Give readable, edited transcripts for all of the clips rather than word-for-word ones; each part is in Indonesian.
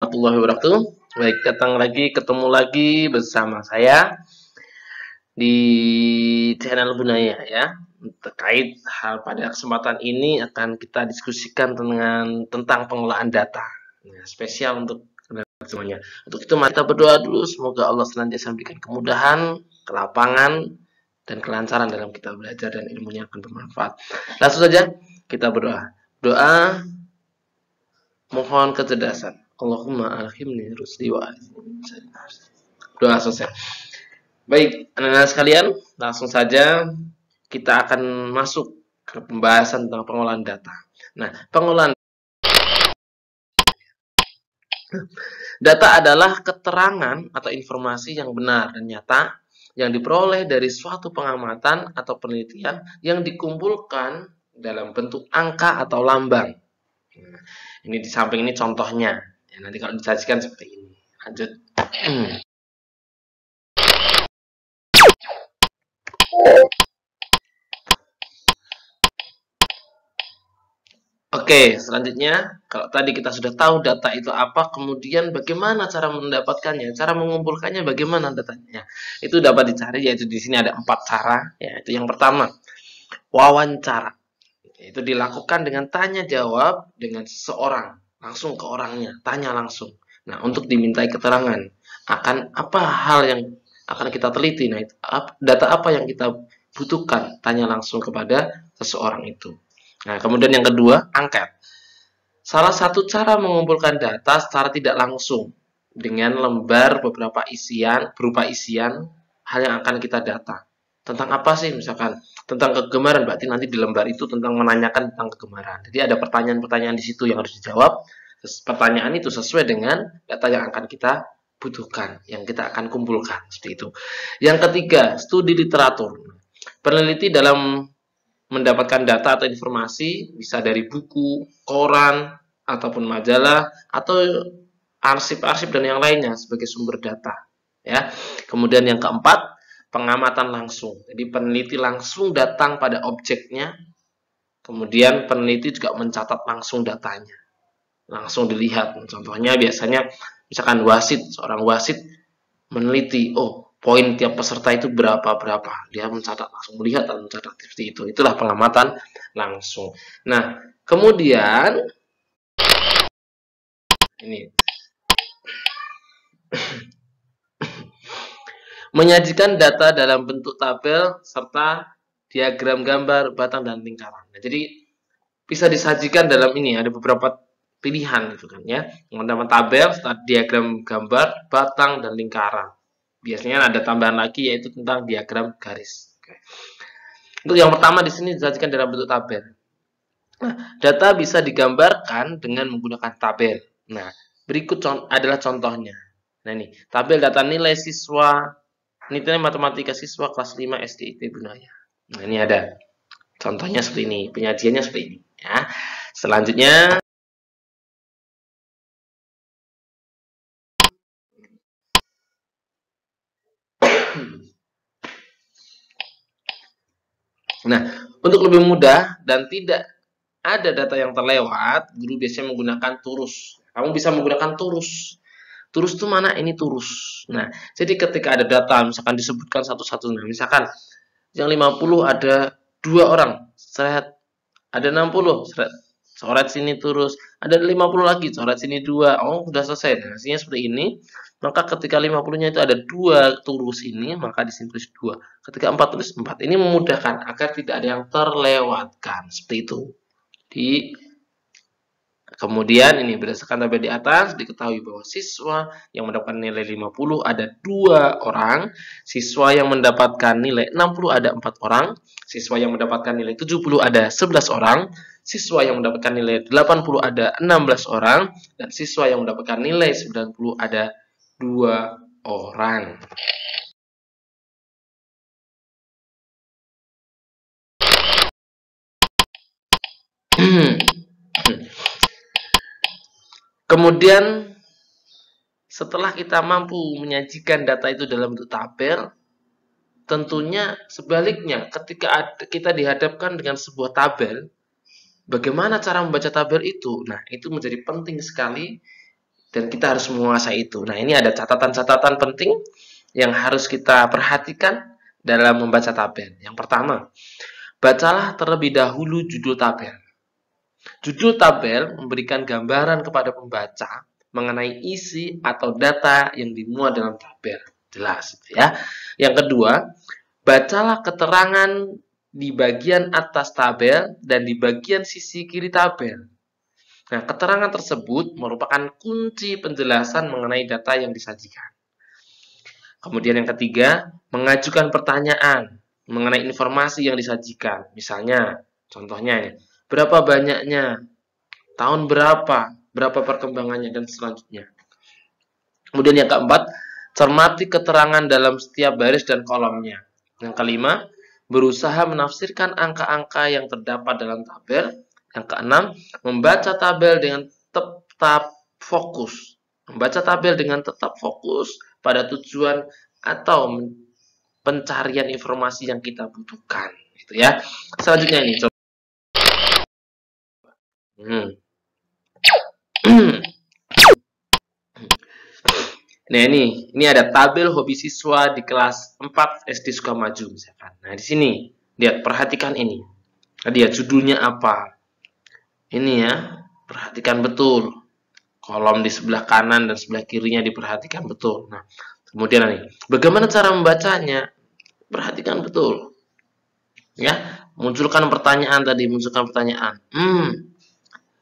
warahmatullahi wabarakatuh. Baik, ketemu lagi bersama saya di channel Bunaya ya. Terkait hal pada kesempatan ini akan kita diskusikan tentang pengelolaan data. Nah, spesial untuk semuanya. Untuk itu mari kita berdoa dulu, semoga Allah senantiasa memberikan kemudahan, kelapangan, dan kelancaran dalam kita belajar dan ilmunya akan bermanfaat. Langsung saja kita berdoa. Doa mohon kecerdasan. Allahumma alhimni rusdi wa doa selesai. Baik, anak-anak sekalian, langsung saja kita akan masuk ke pembahasan tentang pengolahan data. Nah, pengolahan data adalah keterangan atau informasi yang benar dan nyata yang diperoleh dari suatu pengamatan atau penelitian yang dikumpulkan dalam bentuk angka atau lambang. Nah, ini di samping ini contohnya. Ya, nanti kalau disajikan seperti ini. Lanjut. Oke, selanjutnya, kalau tadi kita sudah tahu data itu apa, kemudian bagaimana cara mendapatkannya, cara mengumpulkannya, bagaimana datanya. Itu dapat dicari, yaitu di sini ada 4 cara. Yaitu yang pertama, wawancara. Itu dilakukan dengan tanya jawab dengan seseorang, langsung ke orangnya, tanya langsung. Nah, untuk dimintai keterangan akan apa hal yang akan kita teliti. Nah, data apa yang kita butuhkan, tanya langsung kepada seseorang itu. Nah, kemudian yang kedua, angket. Salah satu cara mengumpulkan data secara tidak langsung dengan lembar berupa isian hal yang akan kita data. Tentang apa sih? Misalkan tentang kegemaran, berarti nanti di lembar itu tentang menanyakan tentang kegemaran. Jadi ada pertanyaan-pertanyaan di situ yang harus dijawab. Pertanyaan itu sesuai dengan data yang akan kita butuhkan, yang kita akan kumpulkan, seperti itu. Yang ketiga, studi literatur. Peneliti dalam mendapatkan data atau informasi bisa dari buku, koran, ataupun majalah, atau arsip-arsip dan yang lainnya sebagai sumber data. Ya. Kemudian yang keempat, pengamatan langsung. Jadi peneliti langsung datang pada objeknya, kemudian peneliti juga mencatat langsung datanya. Langsung dilihat. Contohnya biasanya misalkan seorang wasit meneliti, oh poin tiap peserta itu berapa. Dia mencatat, langsung melihat dan mencatat seperti itu. Itulah pengamatan langsung. Nah, kemudian ini menyajikan data dalam bentuk tabel serta diagram gambar, batang, dan lingkaran. Nah, jadi bisa disajikan dalam ini, ada beberapa pilihan gitu kan ya. Yang pertama tabel, diagram gambar, batang, dan lingkaran. Biasanya ada tambahan lagi yaitu tentang diagram garis. Oke. Untuk yang pertama di sini disajikan dalam bentuk tabel. Nah, data bisa digambarkan dengan menggunakan tabel. Nah, berikut adalah contohnya. Nah, ini tabel data nilai matematika siswa kelas 5 SD IT Bunaya. Nah, ini ada contohnya seperti ini, penyajiannya seperti ini ya. Selanjutnya nah, untuk lebih mudah dan tidak ada data yang terlewat, guru biasanya menggunakan turus. Kamu bisa menggunakan turus. Turus itu mana? Ini turus. Nah, jadi ketika ada data, misalkan disebutkan satu-satu. Nah, misalkan yang 50 ada 2 orang. Seret. Ada 60. Seret. Coret sini turus. Ada 50 lagi. Coret sini 2. Oh, sudah selesai. Nah, hasilnya seperti ini. Maka ketika 50-nya itu ada 2 turus ini, maka di sini tulis 2. Ketika 4 tulis 4. Ini memudahkan agar tidak ada yang terlewatkan. Seperti itu. Kemudian ini berdasarkan tabel di atas diketahui bahwa siswa yang mendapatkan nilai 50 ada 2 orang, siswa yang mendapatkan nilai 60 ada 4 orang, siswa yang mendapatkan nilai 70 ada 11 orang, siswa yang mendapatkan nilai 80 ada 16 orang, dan siswa yang mendapatkan nilai 90 ada 2 orang. Kemudian setelah kita mampu menyajikan data itu dalam bentuk tabel, tentunya sebaliknya ketika kita dihadapkan dengan sebuah tabel, bagaimana cara membaca tabel itu? Nah, itu menjadi penting sekali Dan kita harus menguasai itu. Nah, ini ada catatan-catatan penting yang harus kita perhatikan dalam membaca tabel. Yang pertama, bacalah terlebih dahulu judul tabel. Judul tabel memberikan gambaran kepada pembaca mengenai isi atau data yang dimuat dalam tabel. Jelas, ya. Yang kedua, bacalah keterangan di bagian atas tabel dan di bagian sisi kiri tabel. Nah, keterangan tersebut merupakan kunci penjelasan mengenai data yang disajikan. Kemudian yang ketiga, mengajukan pertanyaan mengenai informasi yang disajikan. Misalnya, contohnya ini, berapa banyaknya, tahun berapa perkembangannya, dan selanjutnya. Kemudian yang keempat, cermati keterangan dalam setiap baris dan kolomnya. Yang kelima, berusaha menafsirkan angka-angka yang terdapat dalam tabel. Yang keenam, membaca tabel dengan tetap fokus. Membaca tabel dengan tetap fokus pada tujuan atau pencarian informasi yang kita butuhkan. Gitu ya. Selanjutnya ini, coba. Nah, ini ada tabel hobi siswa di kelas 4 SD Sukamaju misalkan. Nah, di sini lihat, perhatikan ini. Lihat judulnya apa. Ini ya, perhatikan betul. Kolom di sebelah kanan dan sebelah kirinya diperhatikan betul. Nah, kemudian nih, bagaimana cara membacanya? Perhatikan betul. Ya, munculkan pertanyaan tadi,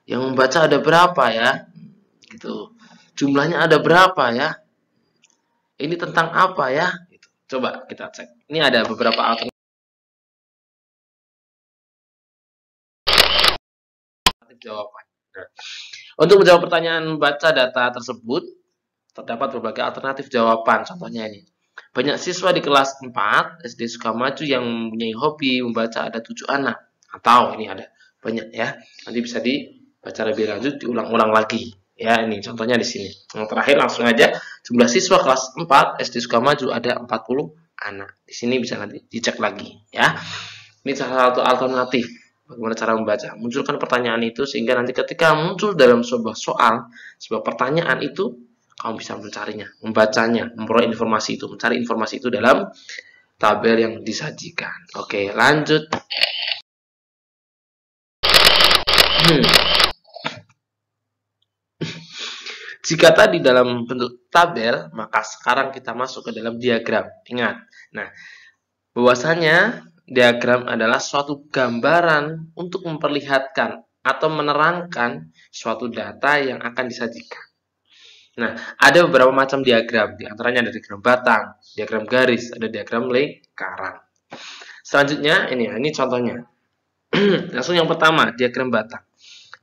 yang membaca ada berapa ya? Gitu. Jumlahnya ada berapa ya? Ini tentang apa ya? Gitu. Coba kita cek. Ini ada beberapa alternatif jawaban. Nah, untuk menjawab pertanyaan baca data tersebut, terdapat berbagai alternatif jawaban. Contohnya ini. Banyak siswa di kelas 4 SD Sukamaju yang mempunyai hobi membaca ada 7 anak. Atau ini ada banyak ya. Nanti bisa dibaca lebih lanjut, diulang-ulang lagi. Ya, ini contohnya di sini. Yang terakhir langsung aja, jumlah siswa kelas 4 SD Sukamaju ada 40 anak. Di sini bisa nanti dicek lagi ya. Ini salah satu alternatif bagaimana cara membaca. Munculkan pertanyaan itu sehingga nanti ketika muncul dalam sebuah soal, sebuah pertanyaan itu, kamu bisa mencarinya, membacanya, memperoleh informasi itu, mencari informasi itu dalam tabel yang disajikan. Oke, lanjut. Jika tadi dalam bentuk tabel, maka sekarang kita masuk ke dalam diagram. Ingat, nah, bahwasanya diagram adalah suatu gambaran untuk memperlihatkan atau menerangkan suatu data yang akan disajikan. Nah, ada beberapa macam diagram, di antaranya ada diagram batang, diagram garis, ada diagram lingkaran. Selanjutnya, ini contohnya. Langsung yang pertama, diagram batang.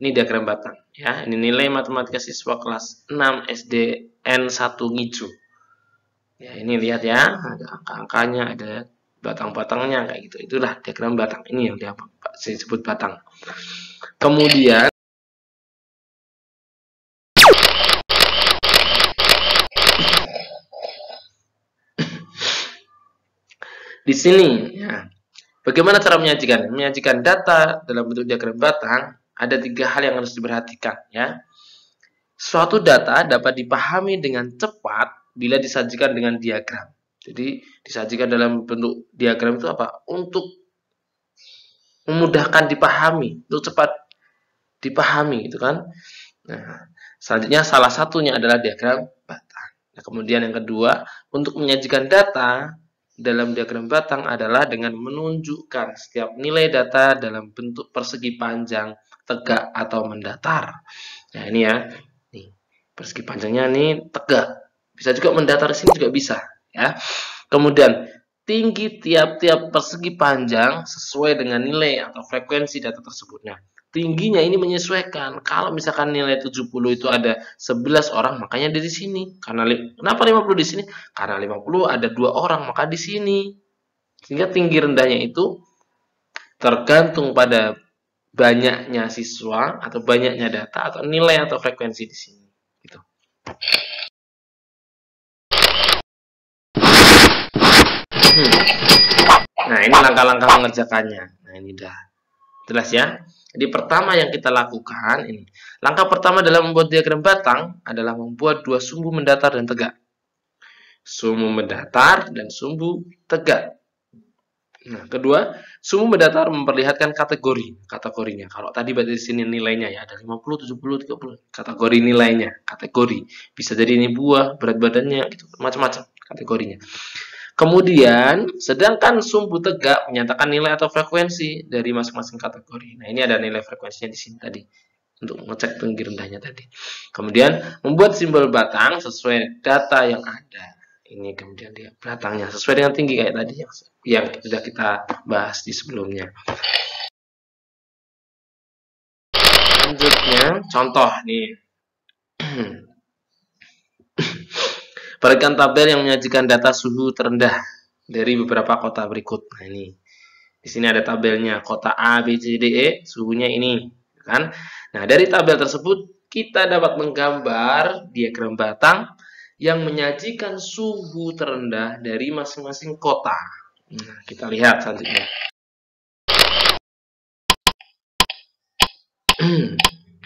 Ini diagram batang, ya. Ini nilai matematika siswa kelas 6 SD N1 Ngicu. Ya, ini lihat ya, ada angka-angkanya, ada batang-batangnya kayak gitu. Itulah diagram batang. Ini yang disebut batang. Kemudian di sini ya, bagaimana cara menyajikan? Menyajikan data dalam bentuk diagram batang, ada 3 hal yang harus diperhatikan ya. Suatu data dapat dipahami dengan cepat bila disajikan dengan diagram. Jadi disajikan dalam bentuk diagram itu apa? Untuk memudahkan dipahami, untuk cepat dipahami gitu kan. Nah, selanjutnya salah satunya adalah diagram batang. Nah, kemudian yang kedua, untuk menyajikan data dalam diagram batang adalah dengan menunjukkan setiap nilai data dalam bentuk persegi panjang, tegak atau mendatar. Nah, ini ya. Nih, persegi panjangnya nih tegak. Bisa juga mendatar, di sini juga bisa ya. Kemudian tinggi tiap-tiap persegi panjang sesuai dengan nilai atau frekuensi data tersebut. Nah, tingginya ini menyesuaikan. Kalau misalkan nilai 70 itu ada 11 orang, makanya di sini. Karena kenapa 50 di sini? Karena 50 ada 2 orang, maka di sini. Sehingga tinggi rendahnya itu tergantung pada banyaknya siswa atau banyaknya data atau nilai atau frekuensi di sini. Gitu. Nah, ini langkah-langkah mengerjakannya. Nah, ini dah. Jelas ya? Jadi pertama yang kita lakukan ini. Langkah pertama dalam membuat diagram batang adalah membuat dua sumbu mendatar dan tegak. Sumbu mendatar dan sumbu tegak. Nah, kedua, sumbu mendatar memperlihatkan kategorinya. Kalau tadi berarti di sini nilainya ya ada 50, 70, 30. Kategori nilainya, kategori. Bisa jadi ini buah, berat badannya gitu, macam-macam kategorinya. Kemudian, sedangkan sumbu tegak menyatakan nilai atau frekuensi dari masing-masing kategori. Nah, ini ada nilai frekuensinya di sini tadi untuk mengecek tinggi rendahnya tadi. Kemudian, membuat simbol batang sesuai data yang ada. Ini kemudian dia batangnya sesuai dengan tinggi kayak tadi yang sudah kita bahas di sebelumnya. Selanjutnya, contoh nih. Berikan tabel yang menyajikan data suhu terendah dari beberapa kota berikut. Nah, ini. Di sini ada tabelnya. Kota A, B, C, D, E, suhunya ini, kan? Nah, dari tabel tersebut kita dapat menggambar diagram batang yang menyajikan suhu terendah dari masing-masing kota. Nah, kita lihat selanjutnya.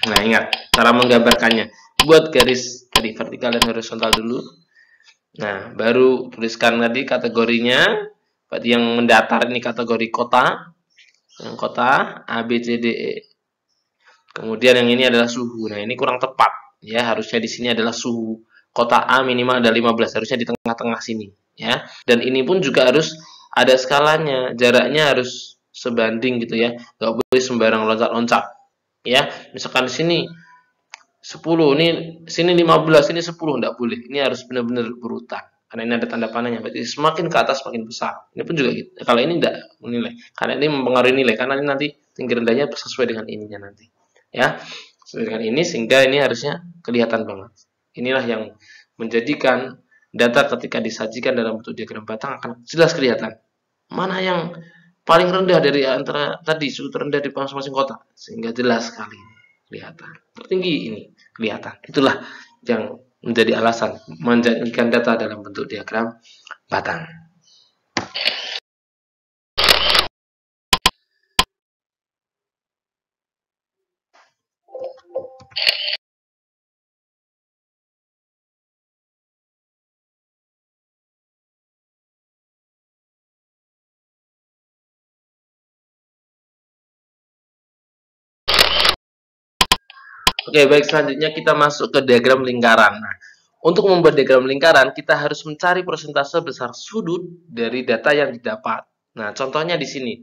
Nah, ingat cara menggambarkannya. Buat garis tadi vertikal dan horizontal dulu. Nah, baru tuliskan tadi kategorinya. Berarti yang mendatar ini kategori kota. Yang kota A, B, C, D, E. Kemudian yang ini adalah suhu. Nah, ini kurang tepat. Ya, harusnya di sini adalah suhu. Kota A minimal ada 15, harusnya di tengah-tengah sini, ya. Dan ini pun juga harus ada skalanya, jaraknya harus sebanding gitu ya. Nggak boleh sembarang loncat-loncat. Ya, misalkan di sini 10, ini sini 15, ini 10, enggak boleh. Ini harus benar-benar berurutan. Karena ini ada tanda panahnya, berarti semakin ke atas semakin besar. Ini pun juga gitu. Kalau ini enggak menilai, karena ini mempengaruhi nilai, karena ini nanti tinggi rendahnya sesuai dengan ininya nanti. Ya, sesuai dengan ini sehingga ini harusnya kelihatan banget. Inilah yang menjadikan data ketika disajikan dalam bentuk diagram batang akan jelas kelihatan. Mana yang paling rendah dari antara tadi suhu terendah di masing-masing kota, sehingga jelas sekali kelihatan. Tertinggi ini kelihatan. Itulah yang menjadi alasan menjadikan data dalam bentuk diagram batang. Oke, baik, selanjutnya kita masuk ke diagram lingkaran. Nah, untuk membuat diagram lingkaran, kita harus mencari persentase besar sudut dari data yang didapat. Nah, contohnya di sini.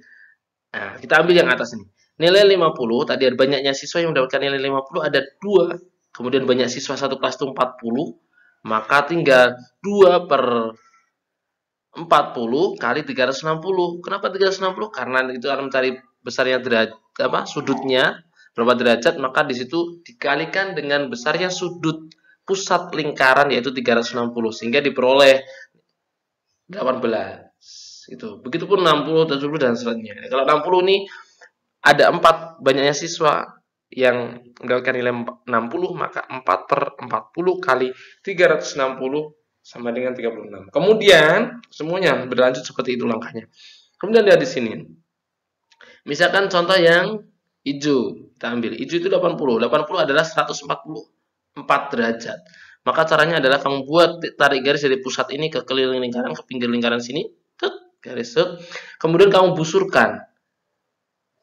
Nah, kita ambil yang atas ini. Nilai 50, tadi ada banyaknya siswa yang mendapatkan nilai 50, ada 2. Kemudian banyak siswa satu kelas itu 40, maka tinggal 2 per 40 kali 360. Kenapa 360? Karena itu akan mencari besarnya derajat sudutnya berapa derajat, maka di situ dikalikan dengan besarnya sudut pusat lingkaran yaitu 360 sehingga diperoleh 18. Itu. Begitupun 60, 70 dan selanjutnya. Kalau 60 ini ada 4 banyaknya siswa yang mendapatkan nilai 60, maka 4 per 40 kali 360 sama dengan 36. Kemudian semuanya berlanjut seperti itu langkahnya. Kemudian lihat di sini. Misalkan contoh yang hijau, kita ambil. Hijau itu 80. 80 adalah 144 derajat. Maka caranya adalah kamu buat tarik garis dari pusat ini ke keliling lingkaran, ke pinggir lingkaran sini, garis. Kemudian kamu busurkan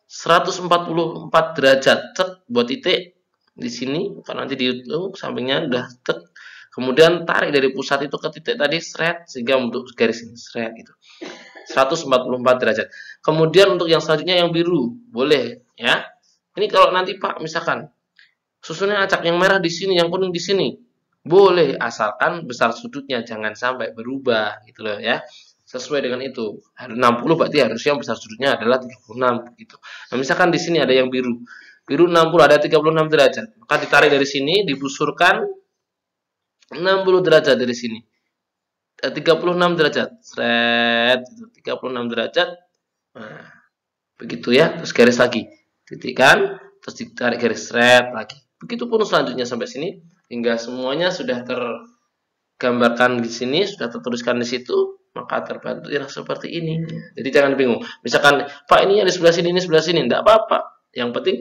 144 derajat, buat titik di sini, karena nanti di sampingnya udah Kemudian tarik dari pusat itu ke titik tadi, sehingga untuk garis ini, gitu. 144 derajat. Kemudian untuk yang selanjutnya yang biru, boleh ya. Ini kalau nanti Pak, misalkan susunnya acak, yang merah di sini, yang kuning di sini, boleh, asalkan besar sudutnya jangan sampai berubah gitu loh ya. Sesuai dengan itu. 60 berarti harusnya besar sudutnya adalah 36 gitu. Nah, misalkan di sini ada yang biru. Biru 60 ada 36 derajat. Maka ditarik dari sini, dibusurkan 60 derajat dari sini. 36 derajat. 36 derajat. Nah, begitu ya. Terus garis lagi. Titikkan, terus ditarik garis lagi. Begitupun selanjutnya sampai sini hingga semuanya sudah tergambarkan di sini, sudah tertuliskan di situ. maka terbentuklah seperti ini. Jadi jangan bingung. Misalkan, Pak ini di sebelah sini, ini sebelah sini, enggak apa-apa. Yang penting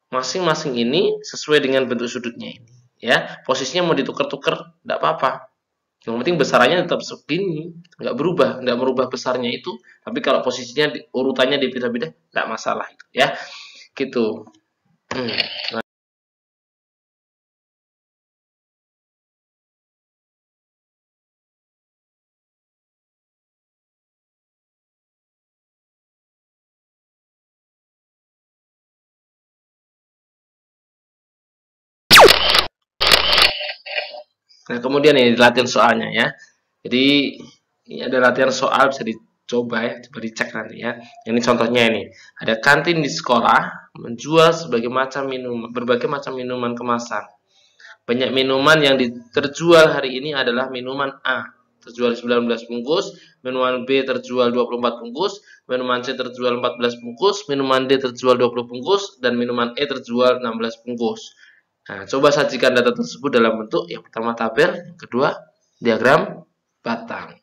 masing-masing ini sesuai dengan bentuk sudutnya ini. Ya, posisinya mau ditukar-tukar, enggak apa-apa. Yang penting besarannya tetap segini, nggak berubah, nggak merubah besarnya itu. Tapi kalau posisinya urutannya dipindah-pindah, nggak masalah itu, ya. Gitu. Nah, nah, kemudian ini latihan soalnya ya. Jadi ini ada latihan soal bisa dicoba ya, coba dicek nanti ya. Ini contohnya ini. Ada kantin di sekolah menjual berbagai macam minuman kemasan. Banyak minuman yang terjual hari ini adalah minuman A terjual 19 bungkus, minuman B terjual 24 bungkus, minuman C terjual 14 bungkus, minuman D terjual 20 bungkus, dan minuman E terjual 16 bungkus. Nah, coba sajikan data tersebut dalam bentuk yang pertama tabel, yang kedua diagram batang.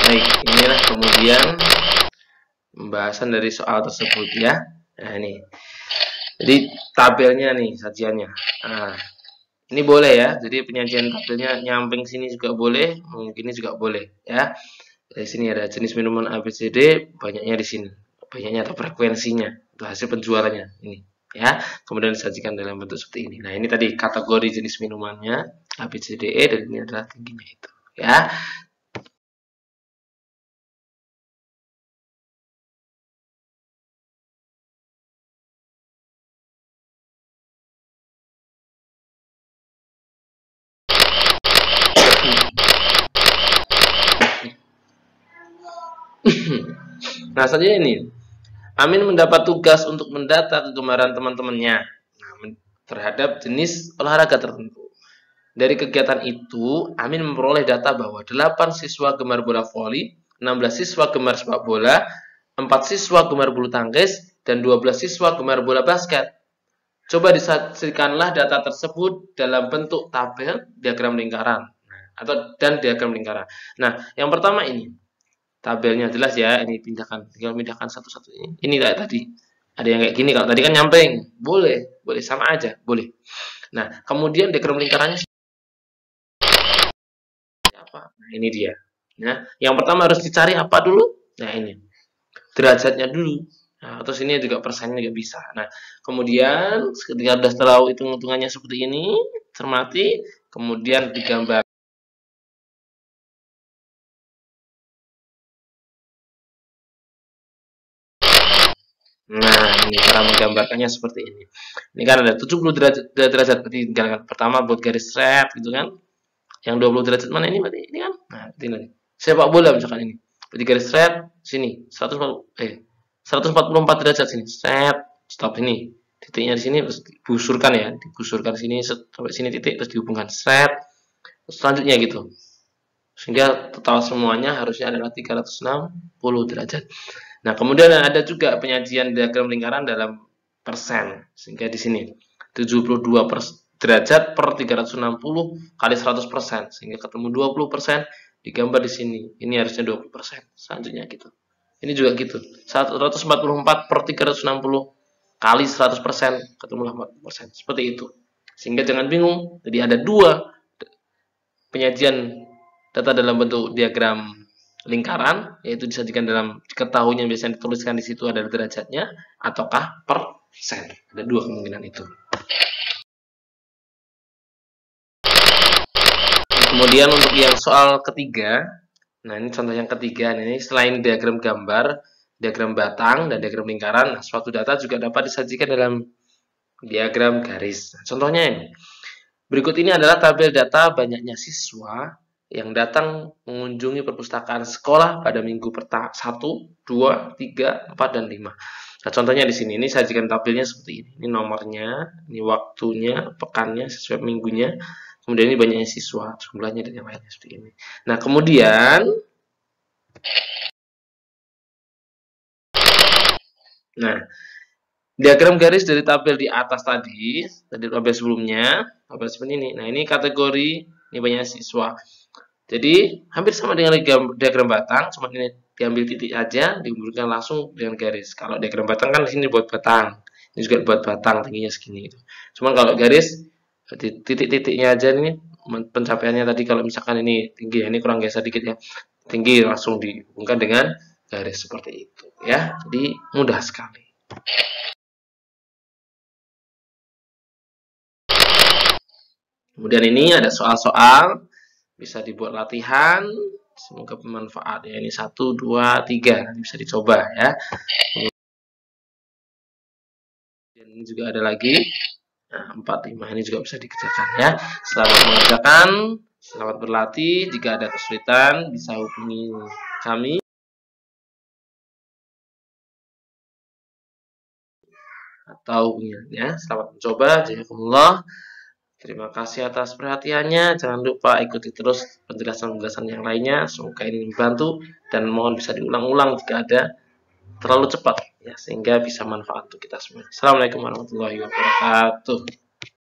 Baik, inilah kemudian pembahasan dari soal tersebut ya. Nah, ini. Jadi tabelnya nih sajiannya. Nah, ini boleh ya. Jadi penyajian tabelnya nyamping sini juga boleh, mungkin ini juga boleh ya. Dari sini ada jenis minuman A, B, C, D, banyaknya di sini. Banyaknya atau frekuensinya, itu hasil penjualannya ini ya. Kemudian disajikan dalam bentuk seperti ini. Nah, ini tadi kategori jenis minumannya A, B, C, D, E, dan ini adalah tingginya itu ya. Nah, saja ini. Amin mendapat tugas untuk mendata kegemaran teman-temannya terhadap jenis olahraga tertentu. Dari kegiatan itu, Amin memperoleh data bahwa 8 siswa gemar bola voli, 16 siswa gemar sepak bola, 4 siswa gemar bulu tangkis, dan 12 siswa gemar bola basket. Coba disajikanlah data tersebut dalam bentuk tabel, diagram lingkaran, dan diagram lingkaran. Nah, yang pertama ini. Tabelnya jelas ya, ini tinggal pindahkan satu-satu ini. Ini kayak tadi. Ada yang kayak gini, kalau tadi kan nyamping. Boleh sama aja, boleh. Nah, kemudian diagram lingkarannya apa? Nah, ini dia. Nah, yang pertama harus dicari apa dulu? Nah, ini. Derajatnya dulu. Nah, terus ini juga persennya juga bisa. Nah, kemudian ketika sudah tahu hitung-hitungannya seperti ini, cermati, kemudian digambar. Nah, ini cara menggambarkannya seperti ini. Ini kan ada 70 derajat berarti pertama buat garis red gitu kan. Yang 20 derajat mana ini berarti ini kan. Nah, ini sepak bola misalkan ini. Berarti garis red sini 144 derajat sini. Set, stop ini. Titiknya di sini terus dibusurkan ya, dibusurkan sini sampai sini titik terus dihubungkan set. Selanjutnya gitu. Sehingga total semuanya harusnya adalah 360 derajat. Nah, kemudian ada juga penyajian diagram lingkaran dalam persen. Sehingga di sini 72 derajat per 360 kali 100%. Sehingga ketemu 20%, digambar di sini. Ini harusnya 20%. Selanjutnya gitu. Ini juga gitu. 144 per 360 kali 100%, ketemu 40%. Seperti itu. Sehingga jangan bingung. Jadi ada dua penyajian data dalam bentuk diagram lingkaran, yaitu disajikan dalam diketahuinya biasanya dituliskan di situ adalah derajatnya ataukah persen. Ada dua kemungkinan itu. Kemudian untuk yang soal ketiga, nah ini contoh yang ketiga, ini selain diagram gambar, diagram batang, dan diagram lingkaran, nah, suatu data juga dapat disajikan dalam diagram garis. Nah, contohnya ini. Berikut ini adalah tabel data banyaknya siswa yang datang mengunjungi perpustakaan sekolah pada minggu pertama 1, 2, 3, 4, dan 5. Nah, contohnya di sini, ini sajikan tabelnya seperti ini. Ini nomornya, ini waktunya, pekannya, sesuai minggunya. Kemudian ini banyaknya siswa, jumlahnya dan yang lainnya seperti ini. Nah, kemudian Nah, diagram garis dari tabel di atas tadi, dari tabel sebelumnya, tabel seperti ini. Nah, ini kategori, ini banyak siswa. Jadi, hampir sama dengan diagram batang, cuma ini diambil titik aja, dihubungkan langsung dengan garis. Kalau diagram batang kan di sini buat batang. Ini juga buat batang, tingginya segini. Cuman kalau garis, titik-titiknya aja ini, pencapaiannya tadi kalau misalkan ini tinggi, ini kurang geser dikit ya. Tinggi langsung dihubungkan dengan garis seperti itu ya. Jadi, mudah sekali. Kemudian ini ada soal-soal, bisa dibuat latihan, semoga bermanfaat ya. Ini 1, 2, 3, nanti bisa dicoba ya. Dan ini juga ada lagi, nah, 4, 5, ini juga bisa dikerjakan ya. Selamat mengerjakan, selamat berlatih. Jika ada kesulitan, bisa hubungi kami. Atau hubunginya. Selamat mencoba, jazakumullah. Terima kasih atas perhatiannya. Jangan lupa ikuti terus penjelasan-penjelasan yang lainnya. Semoga ini membantu dan mohon bisa diulang-ulang jika ada terlalu cepat ya, sehingga bisa manfaat untuk kita semua. Assalamualaikum warahmatullahi wabarakatuh.